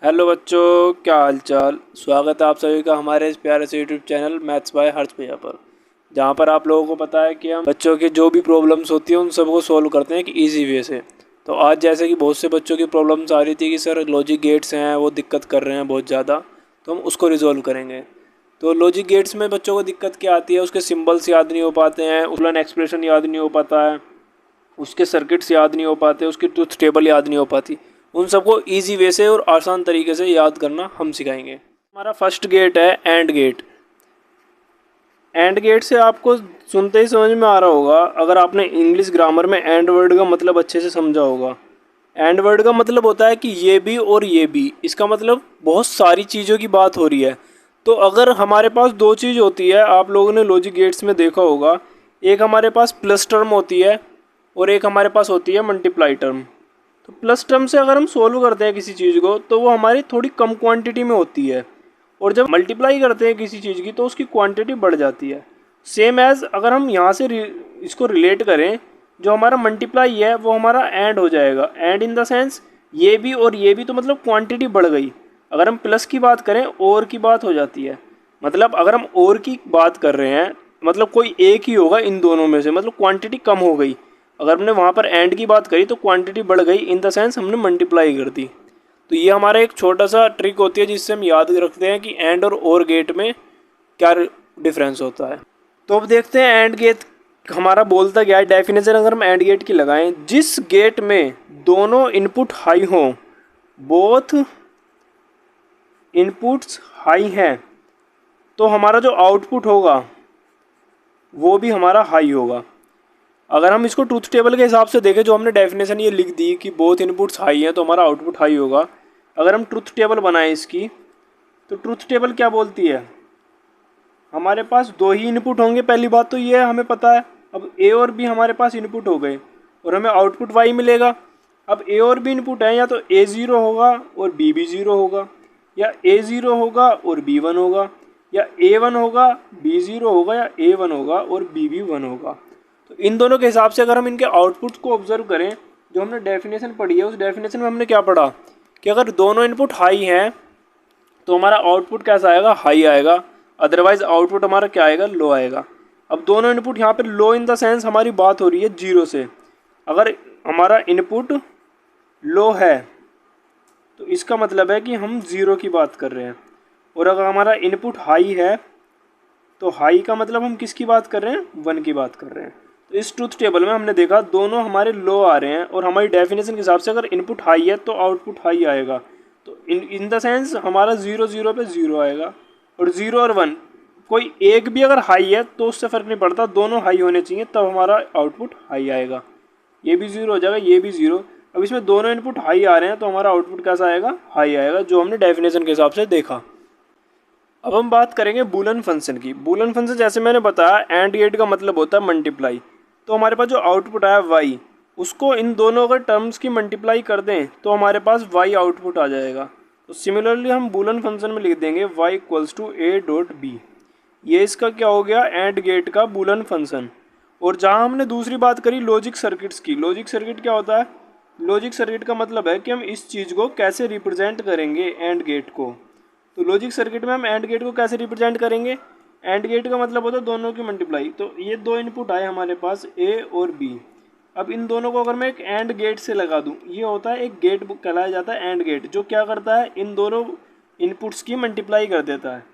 Hello बच्चों, क्या हाल चाल। स्वागत है आप सभी का हमारे इस प्यारे से यूट्यूब चैनल मैथ्स बाय हर्ष भैया पर, जहाँ पर आप लोगों को पता है कि हम बच्चों की जो भी प्रॉब्लम्स होती हैं उन सबको सॉल्व करते हैं एक ईजी वे से। तो आज जैसे कि बहुत से बच्चों की प्रॉब्लम्स आ रही थी कि सर लॉजिक गेट्स हैं वो दिक्कत कर रहे हैं बहुत ज़्यादा, तो हम उसको रिजॉल्व करेंगे। तो लॉजिक गेट्स में बच्चों को दिक्कत क्या आती है, उसके सिम्बल्स याद नहीं हो पाते हैं, उलन एक्सप्रेशन याद नहीं हो पाता है, उसके सर्किट्स याद नहीं हो पाते, उसकी ट्रुथ टेबल याद नहीं हो पाती। उन सबको इजी वे से और आसान तरीके से याद करना हम सिखाएंगे। हमारा फर्स्ट गेट है एंड गेट। एंड गेट से आपको सुनते ही समझ में आ रहा होगा, अगर आपने इंग्लिश ग्रामर में एंड वर्ड का मतलब अच्छे से समझा होगा। एंड वर्ड का मतलब होता है कि ये भी और ये भी, इसका मतलब बहुत सारी चीज़ों की बात हो रही है। तो अगर हमारे पास दो चीज़ होती है, आप लोगों ने लॉजिक गेट्स में देखा होगा, एक हमारे पास प्लस टर्म होती है और एक हमारे पास होती है मल्टीप्लाई टर्म। तो प्लस टर्म से अगर हम सोल्व करते हैं किसी चीज़ को तो वो हमारी थोड़ी कम क्वांटिटी में होती है, और जब मल्टीप्लाई करते हैं किसी चीज़ की तो उसकी क्वांटिटी बढ़ जाती है। सेम एज अगर हम यहाँ से इसको रिलेट करें, जो हमारा मल्टीप्लाई है वो हमारा एंड हो जाएगा। एंड इन द सेंस ये भी और ये भी, तो मतलब क्वांटिटी बढ़ गई। अगर हम प्लस की बात करें और की बात हो जाती है। मतलब अगर हम और की बात कर रहे हैं, मतलब कोई एक ही होगा इन दोनों में से, मतलब क्वांटिटी कम हो गई। अगर हमने वहाँ पर एंड की बात करी तो क्वांटिटी बढ़ गई, इन द सेंस हमने मल्टीप्लाई कर दी। तो ये हमारा एक छोटा सा ट्रिक होती है जिससे हम याद रखते हैं कि एंड और गेट में क्या डिफरेंस होता है। तो अब देखते हैं एंड गेट हमारा बोलता क्या है। डेफिनेशन अगर हम एंड गेट की लगाएं, जिस गेट में दोनों इनपुट हाई हों, बोथ इनपुट्स हाई हैं, तो हमारा जो आउटपुट होगा वो भी हमारा हाई होगा। अगर हम इसको ट्रूथ टेबल के हिसाब से देखें, जो हमने डेफिनेशन ये लिख दी कि बोथ इनपुट्स हाई हैं तो हमारा आउटपुट हाई होगा। अगर हम ट्रूथ टेबल बनाएं इसकी, तो ट्रूथ टेबल क्या बोलती है, हमारे पास दो ही इनपुट होंगे। पहली बात तो ये है, हमें पता है। अब ए और बी हमारे पास इनपुट हो गए और हमें आउटपुट वाई मिलेगा। अब ए और बी इनपुट है, या तो ए ज़ीरो होगा और बी भी ज़ीरो होगा, या ए ज़ीरो होगा और बी वन होगा, या ए वन होगा बी ज़ीरो होगा, या ए वन होगा और बी भी वन होगा। तो इन दोनों के हिसाब से अगर हम इनके आउटपुट को ऑब्जर्व करें, जो हमने डेफिनेशन पढ़ी है उस डेफिनेशन में हमने क्या पढ़ा कि अगर दोनों इनपुट हाई हैं तो हमारा आउटपुट कैसा आएगा, हाई आएगा। अदरवाइज आउटपुट हमारा क्या आएगा, लो आएगा। अब दोनों इनपुट यहाँ पे लो इन द सेंस हमारी बात हो रही है जीरो से। अगर हमारा इनपुट लो है तो इसका मतलब है कि हम ज़ीरो की बात कर रहे हैं, और अगर हमारा इनपुट हाई है तो हाई का मतलब हम किसकी बात कर रहे हैं, वन की बात कर रहे हैं। तो इस ट्रूथ टेबल में हमने देखा दोनों हमारे लो आ रहे हैं, और हमारी डेफिनेशन के हिसाब से अगर इनपुट हाई है तो आउटपुट हाई आएगा। तो इन द सेंस हमारा ज़ीरो ज़ीरो पे ज़ीरो आएगा, और ज़ीरो और वन कोई एक भी अगर हाई है तो उससे फ़र्क नहीं पड़ता, दोनों हाई होने चाहिए तब हमारा आउटपुट हाई आएगा। ये भी ज़ीरो हो जाएगा, ये भी ज़ीरो। अब इसमें दोनों इनपुट हाई आ रहे हैं तो हमारा आउटपुट कैसा आएगा, हाई आएगा, जो हमने डेफिनेशन के हिसाब से देखा। अब हम बात करेंगे बूलन फंक्शन की। बूलन फंक्शन जैसे मैंने बताया एंड गेट का मतलब होता है मल्टीप्लाई। तो हमारे पास जो आउटपुट आया वाई, उसको इन दोनों अगर टर्म्स की मल्टीप्लाई कर दें तो हमारे पास वाई आउटपुट आ जाएगा। तो सिमिलरली हम बूलन फंक्शन में लिख देंगे Y equals to A dot B. ये इसका क्या हो गया, एंड गेट का बूलन फंक्शन। और जहाँ हमने दूसरी बात करी लॉजिक सर्किट्स की, लॉजिक सर्किट क्या होता है, लॉजिक सर्किट का मतलब है कि हम इस चीज़ को कैसे रिप्रेजेंट करेंगे एंड गेट को। तो लॉजिक सर्किट में हम एंड गेट को कैसे रिप्रेजेंट करेंगे, एंड गेट का मतलब होता है दोनों की मल्टीप्लाई। तो ये दो इनपुट आए हमारे पास ए और बी। अब इन दोनों को अगर मैं एक एंड गेट से लगा दूं, ये होता है एक गेट कहलाया जाता है एंड गेट, जो क्या करता है इन दोनों इनपुट्स की मल्टीप्लाई कर देता है।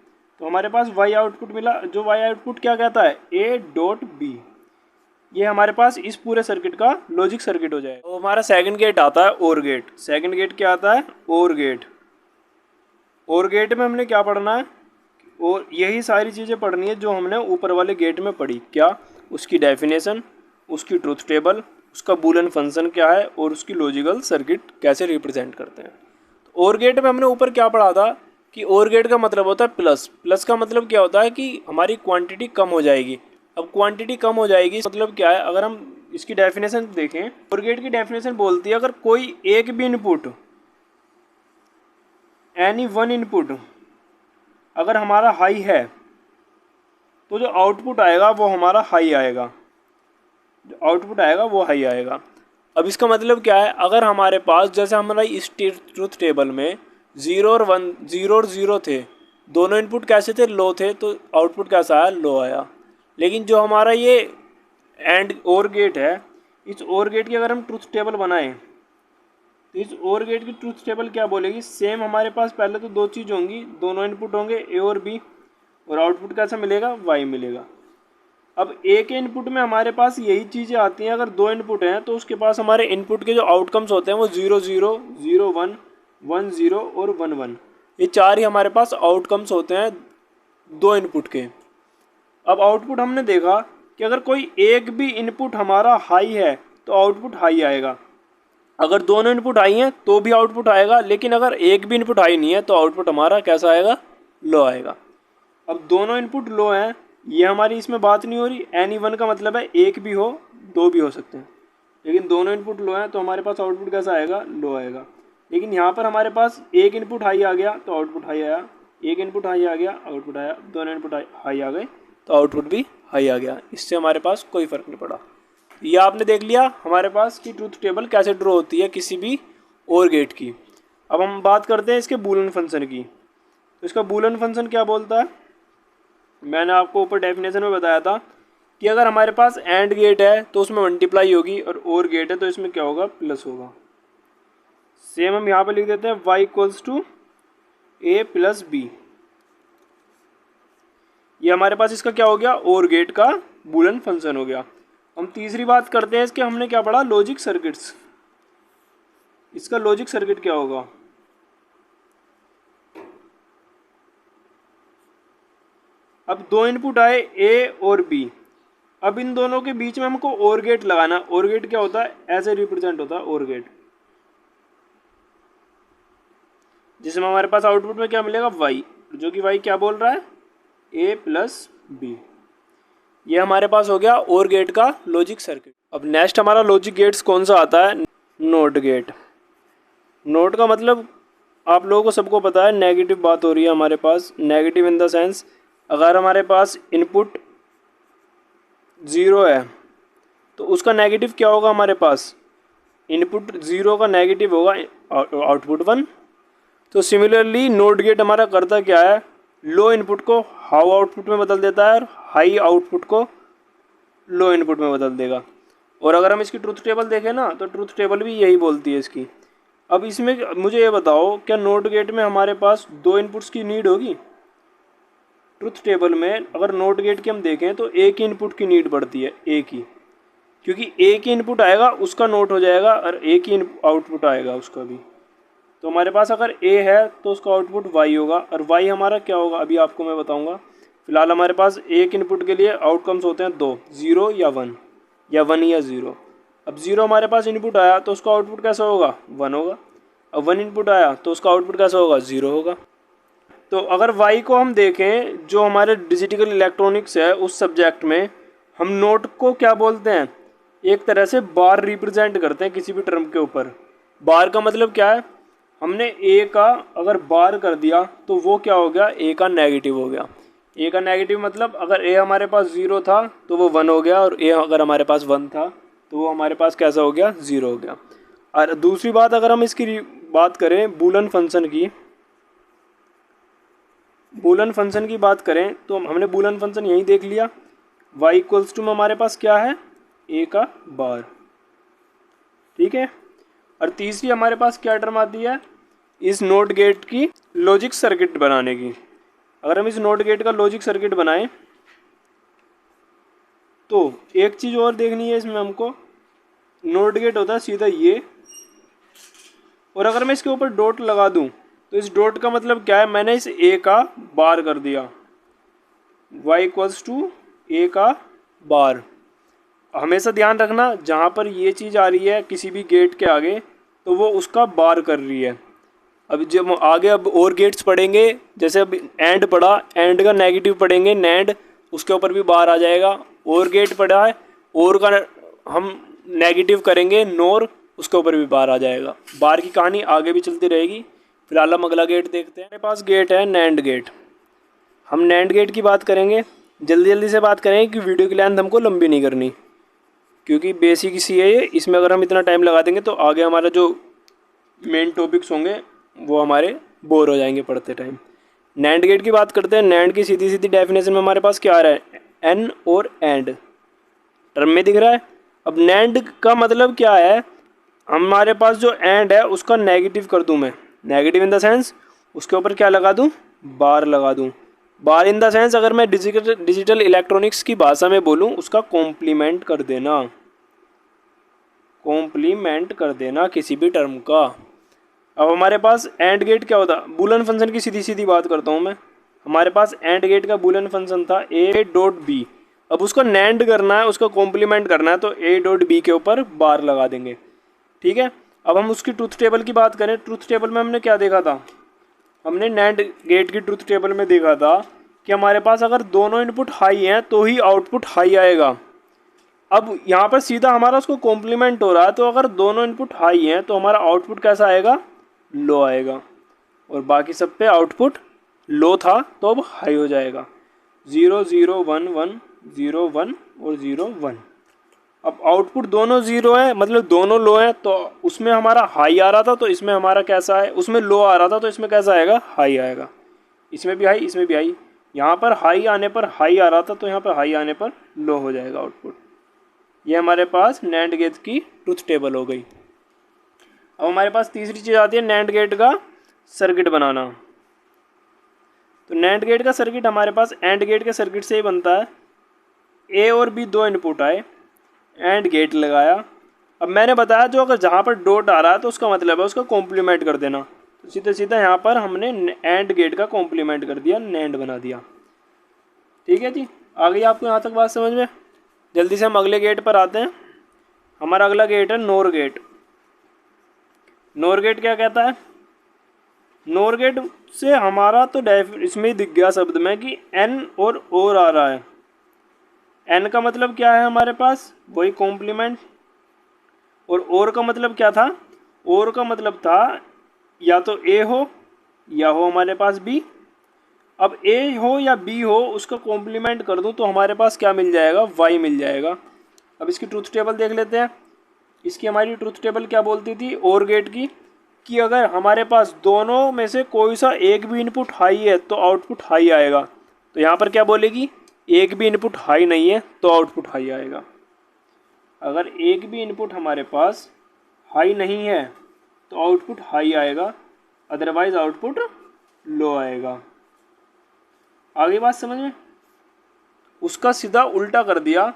तो हमारे पास वाई आउटपुट मिला, जो वाई आउटपुट क्या कहता है, ए डॉट बी। ये हमारे पास इस पूरे सर्किट का लॉजिक सर्किट हो जाएगा। तो हमारा सेकंड गेट आता है और गेट। सेकंड गेट क्या आता है, और गेट। और गेट में हमने क्या पढ़ना है, और यही सारी चीज़ें पढ़नी है जो हमने ऊपर वाले गेट में पढ़ी। क्या, उसकी डेफिनेशन, उसकी ट्रूथ टेबल, उसका बूलियन फंक्शन क्या है, और उसकी लॉजिकल सर्किट कैसे रिप्रेजेंट करते हैं। तो और गेट में हमने ऊपर क्या पढ़ा था कि और गेट का मतलब होता है प्लस। प्लस का मतलब क्या होता है कि हमारी क्वांटिटी कम हो जाएगी। अब क्वांटिटी कम हो जाएगी मतलब क्या है, अगर हम इसकी डेफिनेशन देखें, और गेट की डेफिनेशन बोलती है अगर कोई एक भी इनपुट, एनी वन इनपुट अगर हमारा हाई है तो जो आउटपुट आएगा वो हमारा हाई आएगा, जो आउटपुट आएगा वो हाई आएगा। अब इसका मतलब क्या है, अगर हमारे पास जैसे हमारा इस ट्रूथ टेबल में ज़ीरो और वन, ज़ीरो और ज़ीरो थे, दोनों इनपुट कैसे थे, लो थे, तो आउटपुट कैसा आया, लो आया। लेकिन जो हमारा ये एंड और गेट है, इस और गेट की अगर हम ट्रुथ टेबल बनाएं तो इस और गेट की ट्रुथ टेबल क्या बोलेगी, सेम हमारे पास पहले तो दो चीज़ होंगी, दोनों इनपुट होंगे ए और बी, और आउटपुट कैसा मिलेगा, वाई मिलेगा। अब ए के इनपुट में हमारे पास यही चीज़ें आती हैं, अगर दो इनपुट हैं तो उसके पास हमारे इनपुट के जो आउटकम्स होते हैं वो 0 0 0 1 1 0 और 1 1, ये चार ही हमारे पास आउटकम्स होते हैं दो इनपुट के। अब आउटपुट हमने देखा कि अगर कोई एक भी इनपुट हमारा हाई है तो आउटपुट हाई आएगा, अगर दोनों इनपुट हाई हैं तो भी आउटपुट आएगा, लेकिन अगर एक भी इनपुट हाई नहीं है तो आउटपुट हमारा कैसा आएगा, लो आएगा। अब दोनों इनपुट लो हैं, ये हमारी इसमें बात नहीं हो रही, एनी वन का मतलब है एक भी हो, दो भी हो सकते हैं, लेकिन दोनों इनपुट लो हैं तो हमारे पास आउटपुट कैसा आएगा, लो आएगा। लेकिन यहाँ पर हमारे पास एक इनपुट हाई आ गया तो आउटपुट हाई आया, एक इनपुट हाई आ गया आउटपुट आया, दोनों इनपुट हाई आ गए तो आउटपुट भी हाई आ गया, इससे हमारे पास कोई फ़र्क नहीं पड़ा। ये आपने देख लिया हमारे पास कि ट्रूथ टेबल कैसे ड्रॉ होती है किसी भी और गेट की। अब हम बात करते हैं इसके बूलियन फंक्शन की। तो इसका बूलियन फंक्शन क्या बोलता है, मैंने आपको ऊपर डेफिनेशन में बताया था कि अगर हमारे पास एंड गेट है तो उसमें मल्टीप्लाई होगी, और गेट है तो इसमें क्या होगा, प्लस होगा। सेम हम यहाँ पे लिख देते हैं y equals to A plus B. ये हमारे पास इसका क्या हो गया, और गेट का बूलियन फंक्शन हो गया। हम तीसरी बात करते हैं इसके, हमने क्या पढ़ा, लॉजिक सर्किट्स। इसका लॉजिक सर्किट क्या होगा, अब दो इनपुट आए ए और बी, अब इन दोनों के बीच में हमको और गेट लगाना। और गेट क्या होता है, ऐसे रिप्रेजेंट होता है और गेट, जिसमें हमारे पास आउटपुट में क्या मिलेगा, वाई, जो कि वाई क्या बोल रहा है, ए प्लस बी। ये हमारे पास हो गया और गेट का लॉजिक सर्किट। अब नेक्स्ट हमारा लॉजिक गेट्स कौन सा आता है, नोट गेट। नोट का मतलब आप लोगों को सबको पता है, नेगेटिव बात हो रही है हमारे पास, नेगेटिव इन द सेंस अगर हमारे पास इनपुट 0 है तो उसका नेगेटिव क्या होगा, हमारे पास इनपुट 0 का नेगेटिव होगा आउटपुट 1। तो सिमिलरली नोट गेट हमारा करता क्या है, लो इनपुट को हाउ आउटपुट में बदल देता है और हाई आउटपुट को लो इनपुट में बदल देगा। और अगर हम इसकी ट्रुथ टेबल देखें ना तो ट्रुथ टेबल भी यही बोलती है इसकी। अब इसमें मुझे ये बताओ, क्या नोट गेट में हमारे पास दो इनपुट्स की नीड होगी, ट्रुथ टेबल में अगर नोट गेट की हम देखें तो एक ही इनपुट की नीड पड़ती है, एक ही, क्योंकि एक ही इनपुट आएगा उसका नोट हो जाएगा और एक ही आउटपुट आएगा उसका भी। तो हमारे पास अगर ए है तो उसका आउटपुट वाई होगा, और वाई हमारा क्या होगा अभी आपको मैं बताऊंगा। फिलहाल हमारे पास एक इनपुट के लिए आउटकम्स होते हैं दो, 0 या 1, या 1 या 0। अब 0 हमारे पास इनपुट आया तो उसका आउटपुट कैसा होगा, 1 होगा। अब 1 इनपुट आया तो उसका आउटपुट कैसा होगा, 0 होगा। तो अगर वाई को हम देखें, जो हमारे डिजिटल इलेक्ट्रॉनिक्स है उस सब्जेक्ट में हम नोट को क्या बोलते हैं, एक तरह से बार रिप्रेजेंट करते हैं किसी भी टर्म के ऊपर। बार का मतलब क्या है, हमने ए का अगर बार कर दिया तो वो क्या हो गया, ए का नेगेटिव हो गया। ए का नेगेटिव मतलब अगर ए हमारे पास 0 था तो वो 1 हो गया, और ए अगर हमारे पास 1 था तो वो हमारे पास कैसा हो गया, 0 हो गया। और दूसरी बात अगर हम इसकी बात करें बूलियन फंक्शन की, बूलियन फंक्शन की बात करें तो हमने बूलियन फंक्शन यही देख लिया, y इक्वल्स टू में हमारे पास क्या है, a का बार, ठीक है। और तीसरी हमारे पास क्या टर्म आती है, इस नोट गेट की लॉजिक सर्किट बनाने की। अगर हम इस नोट गेट का लॉजिक सर्किट बनाएं तो एक चीज़ और देखनी है इसमें हमको, नोट गेट होता है सीधा ये, और अगर मैं इसके ऊपर डॉट लगा दूं तो इस डॉट का मतलब क्या है, मैंने इस ए का बार कर दिया, y इक्वल्स टू ए का बार। हमेशा ध्यान रखना जहाँ पर ये चीज़ आ रही है किसी भी गेट के आगे तो वो उसका बार कर रही है। अब जब आगे अब और गेट्स पढ़ेंगे, जैसे अब एंड पढ़ा, एंड का नेगेटिव पढ़ेंगे नैंड, उसके ऊपर भी बार आ जाएगा। और गेट पढ़ा है, और का हम नेगेटिव करेंगे नोर, उसके ऊपर भी बार आ जाएगा। बार की कहानी आगे भी चलती रहेगी। फिलहाल हम अगला गेट देखते हैं। मेरे पास गेट है नैंड गेट। हम नैंड गेट की बात करेंगे, जल्दी जल्दी से बात करेंगे कि वीडियो की लेंथ हमको लंबी नहीं करनी, क्योंकि बेसिक सी है ये। इसमें अगर हम इतना टाइम लगा देंगे तो आगे हमारा जो मेन टॉपिक्स होंगे वो हमारे बोर हो जाएंगे पढ़ते टाइम। नैंड गेट की बात करते हैं। नैंड की सीधी सीधी डेफिनेशन में हमारे पास क्या आ रहा है, एन और एंड टर्म में दिख रहा है। अब नैंड का मतलब क्या है, हमारे पास जो एंड है उसका नेगेटिव कर दूं मैं, नेगेटिव इन द सेंस उसके ऊपर क्या लगा दूं, बार लगा दूं। बार इन द सेंस अगर मैं डिजिटल इलेक्ट्रॉनिक्स की भाषा में बोलूं उसका कॉम्प्लीमेंट कर देना, कॉम्प्लीमेंट कर देना किसी भी टर्म का। अब हमारे पास एंड गेट क्या होता, बूलन फंक्शन की सीधी सीधी बात करता हूँ मैं। हमारे पास एंड गेट का बूलन फंक्शन था ए डॉट बी। अब उसको नैंड करना है, उसका कॉम्प्लीमेंट करना है, तो ए डॉट बी के ऊपर बार लगा देंगे। ठीक है। अब हम उसकी ट्रूथ टेबल की बात करें। ट्रूथ टेबल में हमने क्या देखा था, हमने नैंड गेट की ट्रूथ टेबल में देखा था कि हमारे पास अगर दोनों इनपुट हाई हैं तो ही आउटपुट हाई आएगा। अब यहाँ पर सीधा हमारा उसको कॉम्प्लीमेंट हो रहा है, तो अगर दोनों इनपुट हाई हैं तो हमारा आउटपुट कैसा आएगा, लो आएगा। और बाकी सब पे आउटपुट लो था तो अब हाई हो जाएगा। 0 0 1 1 0 1 और 0 1। अब आउटपुट दोनों 0 है, मतलब दोनों लो है, तो उसमें हमारा हाई आ रहा था तो इसमें हमारा कैसा है, उसमें लो आ रहा था तो इसमें कैसा आएगा, हाई आएगा। इसमें भी हाई, इसमें भी हाई। यहाँ पर हाई आने पर हाई आ रहा था तो यहाँ पर हाई आने पर लो हो जाएगा आउटपुट। ये हमारे पास नैंड गेट की ट्रुथ टेबल हो गई। अब हमारे पास तीसरी चीज़ आती है नैंड गेट का सर्किट बनाना। तो नैंड गेट का सर्किट हमारे पास एंड गेट के सर्किट से ही बनता है। ए और बी दो इनपुट आए, एंड गेट लगाया। अब मैंने बताया जो अगर जहाँ पर डॉट आ रहा है तो उसका मतलब है उसका कॉम्प्लीमेंट कर देना। तो सीधा सीधा यहाँ पर हमने एंड गेट का कॉम्प्लीमेंट कर दिया, नैंड बना दिया। ठीक है जी, आ गई आपको यहाँ तक बात समझ में। जल्दी से हम अगले गेट पर आते हैं। हमारा अगला गेट है नोर गेट। नोर गेट क्या कहता है, नोर गेट से हमारा तो इसमें ही दिख गया शब्द में कि एन और आ रहा है। एन का मतलब क्या है हमारे पास, वही कॉम्प्लीमेंट। और का मतलब क्या था, और का मतलब था या तो ए हो या हो हमारे पास बी। अब ए हो या बी हो उसका कॉम्प्लीमेंट कर दूं तो हमारे पास क्या मिल जाएगा, वाई मिल जाएगा। अब इसकी ट्रूथ टेबल देख लेते हैं। इसकी हमारी ट्रूथ टेबल क्या बोलती थी और गेट की, कि अगर हमारे पास दोनों में से कोई सा एक भी इनपुट हाई है तो आउटपुट हाई आएगा। तो यहाँ पर क्या बोलेगी, एक भी इनपुट हाई नहीं है तो आउटपुट हाई आएगा। अगर एक भी इनपुट हमारे पास हाई नहीं है तो आउटपुट हाई आएगा, अदरवाइज आउटपुट लो आएगा। आगे बात समझ में। उसका सीधा उल्टा कर दिया।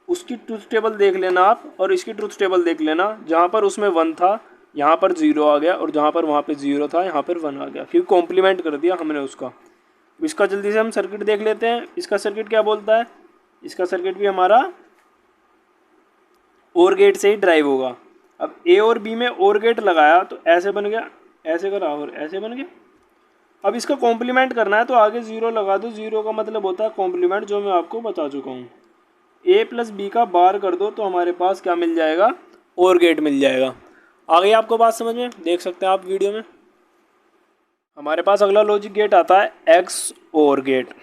उसकी ट्रूथ टेबल देख लेना आप और इसकी ट्रूथ टेबल देख लेना। जहाँ पर उसमें 1 था यहाँ पर 0 आ गया, और जहाँ पर वहाँ पे 0 था यहाँ पर 1 आ गया, क्योंकि कॉम्प्लीमेंट कर दिया हमने उसका। इसका जल्दी से हम सर्किट देख लेते हैं। इसका सर्किट क्या बोलता है, इसका सर्किट भी हमारा और गेट से ही ड्राइव होगा। अब ए और बी में और गेट लगाया तो ऐसे बन गया, ऐसे करा और ऐसे बन गया। अब इसका कॉम्प्लीमेंट करना है तो आगे 0 लगा दो। 0 का मतलब होता है कॉम्प्लीमेंट, जो मैं आपको बता चुका हूँ। ए प्लस बी का बार कर दो तो हमारे पास क्या मिल जाएगा, और गेट मिल जाएगा। आ गई आपको बात समझ में, देख सकते हैं आप वीडियो में। हमारे पास अगला लॉजिक गेट आता है एक्स और गेट,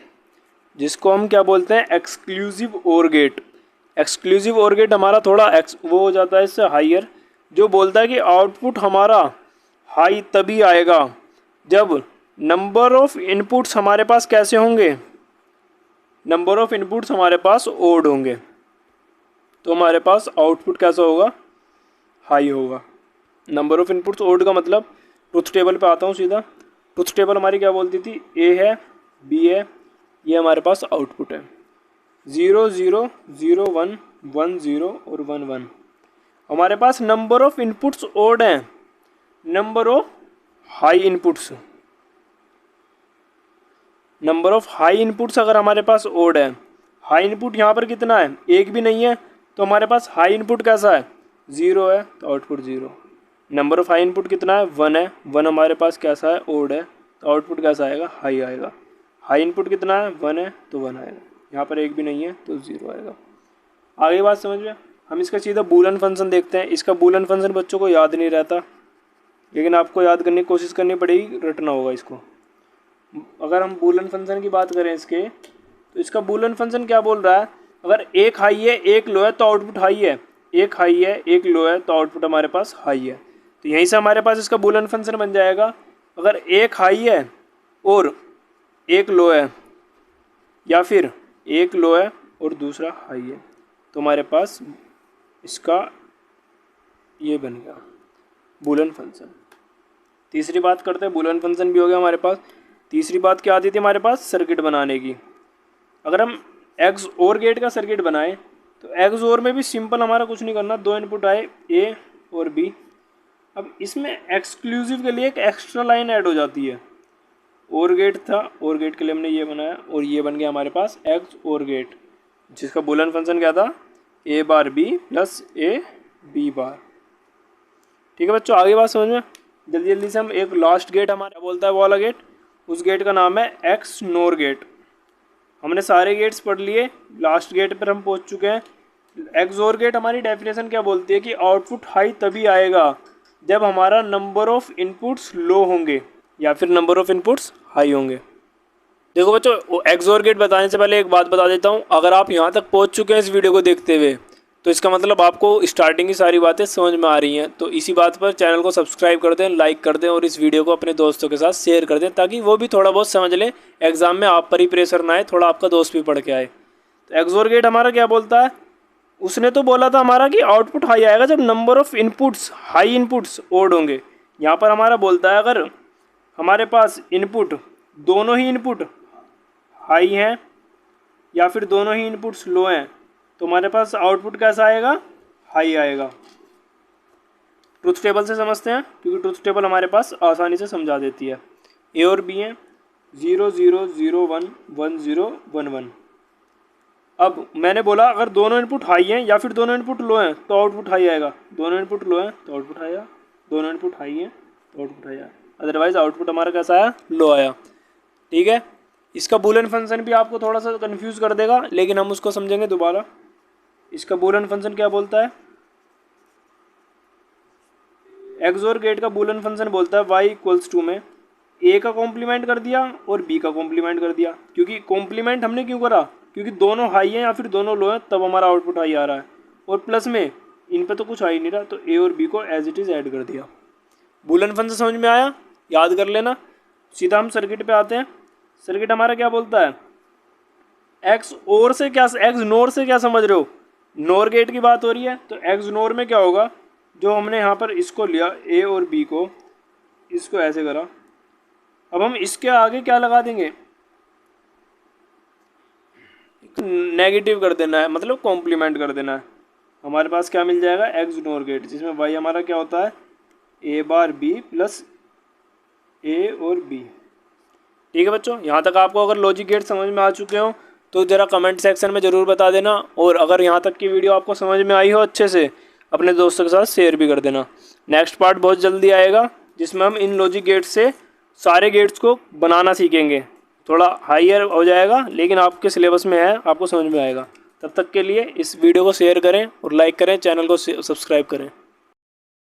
जिसको हम क्या बोलते हैं, एक्सक्लूसिव और गेट। एक्सक्लूसिव और गेट हमारा थोड़ा वो हो जाता है इससे हाइयर, जो बोलता है कि आउटपुट हमारा हाई तभी आएगा जब नंबर ऑफ इनपुट्स हमारे पास कैसे होंगे, नंबर ऑफ इनपुट्स हमारे पास ओड होंगे, तो हमारे पास आउटपुट कैसा होगा, हाई होगा। नंबर ऑफ इनपुट्स ओड का मतलब, ट्रुथ टेबल पे आता हूँ सीधा। ट्रुथ टेबल हमारी क्या बोलती थी, ए है बी है, ये हमारे पास आउटपुट है। 0 0 0 1 1 0 और 1 1। हमारे पास नंबर ऑफ इनपुट्स ओड हैं, number of high inputs, number of high inputs अगर हमारे पास ओड है, हाई इनपुट यहाँ पर कितना है, एक भी नहीं है, तो हमारे पास हाई इनपुट कैसा है, 0 है तो output 0। Number of high input कितना है, 1 है, 1 हमारे पास कैसा है, ओड है, तो आउटपुट कैसा आएगा, हाई आएगा। हाई इनपुट कितना है, 1 है तो 1 आएगा, यहाँ पर एक भी नहीं है तो 0 आएगा। आगे बात समझ में। हम इसका सीधा बूलन फंक्शन देखते हैं। इसका बूलन फंक्शन बच्चों को याद नहीं रहता, लेकिन आपको याद करने की कोशिश करनी पड़ेगी, रटना होगा इसको। अगर हम बूलन फंक्शन की बात करें इसके, तो इसका बूलन फंक्शन क्या बोल रहा है, अगर एक हाई है एक लो है तो आउटपुट हाई है, एक हाई है एक लो है तो आउटपुट हमारे पास हाई है। तो यहीं से हमारे पास इसका बूलन फंक्शन बन जाएगा अगर एक हाई है और एक लो है, या फिर एक लो है और दूसरा हाई है, तो हमारे पास इसका ये बन गया बूलियन फंक्शन। तीसरी बात करते हैं, बूलियन फंक्शन भी हो गया हमारे पास। तीसरी बात क्या आती थी हमारे पास सर्किट बनाने की। अगर हम एक्स और गेट का सर्किट बनाएं तो एक्स और में भी सिंपल हमारा कुछ नहीं करना, दो इनपुट आए ए और बी। अब इसमें एक्सक्लूसिव के लिए एक एक्स्ट्रा लाइन ऐड हो जाती है। और गेट था, और गेट के लिए हमने ये बनाया और ये बन गया हमारे पास एक्स और गेट, जिसका बूलियन फंक्शन क्या था, A bar B plus A B bar. ठीक है बच्चों, आगे बात समझ में। जल्दी जल्दी से हम एक लास्ट गेट हमारा बोलता है वो वाला गेट, उस गेट का नाम है एक्स नोर गेट। हमने सारे गेट्स पढ़ लिए, लास्ट गेट पर हम पहुंच चुके हैं। एक्स और गेट हमारी डेफिनेशन क्या बोलती है कि आउटपुट हाई तभी आएगा जब हमारा नंबर ऑफ इनपुट्स लो होंगे या फिर नंबर ऑफ इनपुट्स हाई होंगे। देखो बच्चों, एक्स और गेट बताने से पहले एक बात बता देता हूँ। अगर आप यहाँ तक पहुँच चुके हैं इस वीडियो को देखते हुए, तो इसका मतलब आपको स्टार्टिंग की सारी बातें समझ में आ रही हैं। तो इसी बात पर चैनल को सब्सक्राइब कर दें, लाइक कर दें और इस वीडियो को अपने दोस्तों के साथ शेयर कर दें, ताकि वो भी थोड़ा बहुत समझ लें, एग्जाम में आप पर ही प्रेशर ना आए, थोड़ा आपका दोस्त भी पढ़ के आए। तो एक्स और गेट हमारा क्या बोलता है, उसने तो बोला था हमारा कि आउटपुट हाई आएगा जब number of inputs high inputs odd होंगे। यहाँ पर हमारा बोलता है अगर हमारे पास इनपुट दोनों ही इनपुट हाई हैं या फिर दोनों ही इनपुट्स लो हैं, तो हमारे पास आउटपुट कैसा आएगा, हाई आएगा। ट्रुथ टेबल से समझते हैं, क्योंकि ट्रुथ टेबल हमारे पास आसानी से समझा देती है। ए और बी हैं 0 0 0 1 1 0 1 1। अब मैंने बोला अगर दोनों इनपुट हाई हैं या फिर दोनों इनपुट लो हैं तो आउटपुट हाई आएगा, दोनों इनपुट लो हैं तो आउटपुट हाई आया, दोनों इनपुट हाई हैं तो आउटपुट हाई आया, अदरवाइज आउटपुट हमारा कैसा आया, लो आया। ठीक है, इसका बूलियन फंक्शन भी आपको थोड़ा सा कंफ्यूज कर देगा, लेकिन हम उसको समझेंगे दोबारा। इसका बूलियन फंक्शन क्या बोलता है, एक्स और गेट का बूलियन फंक्शन बोलता है y इक्वल्स टू में ए का कॉम्प्लीमेंट कर दिया और बी का कॉम्प्लीमेंट कर दिया। क्योंकि कॉम्प्लीमेंट हमने क्यों करा, क्योंकि दोनों हाई हैं या फिर दोनों लो हैं, तब हमारा आउटपुट हाई आ रहा है। और प्लस में इन पे तो कुछ आ ही नहीं रहा, तो ए और बी को एज इट इज़ ऐड कर दिया। बूलियन फंक्शन समझ में आया, याद कर लेना। सीधा हम सर्किट पे आते हैं। सर्किट हमारा क्या बोलता है, एक्स और से क्या, एक्स नोर से क्या समझ रहे हो, नोर गेट की बात हो रही है। तो एक्स नोर में क्या होगा, जो हमने यहाँ पर इसको लिया ए और बी को, इसको ऐसे करा, अब हम इसके आगे क्या लगा देंगे, नेगेटिव कर देना है, मतलब कॉम्प्लीमेंट कर देना है। हमारे पास क्या मिल जाएगा, एक्स नोर गेट, जिसमें वाई हमारा क्या होता है, ए बार बी प्लस ए और बी। ठीक है बच्चों, यहाँ तक आपको अगर लॉजिक गेट समझ में आ चुके हो तो ज़रा कमेंट सेक्शन में ज़रूर बता देना। और अगर यहाँ तक की वीडियो आपको समझ में आई हो अच्छे से, अपने दोस्तों के साथ शेयर भी कर देना। नेक्स्ट पार्ट बहुत जल्दी आएगा, जिसमें हम इन लॉजिक गेट्स से सारे गेट्स को बनाना सीखेंगे। थोड़ा हाइयर हो जाएगा, लेकिन आपके सिलेबस में है, आपको समझ में आएगा। तब तक के लिए इस वीडियो को शेयर करें और लाइक करें, चैनल को सब्सक्राइब करें।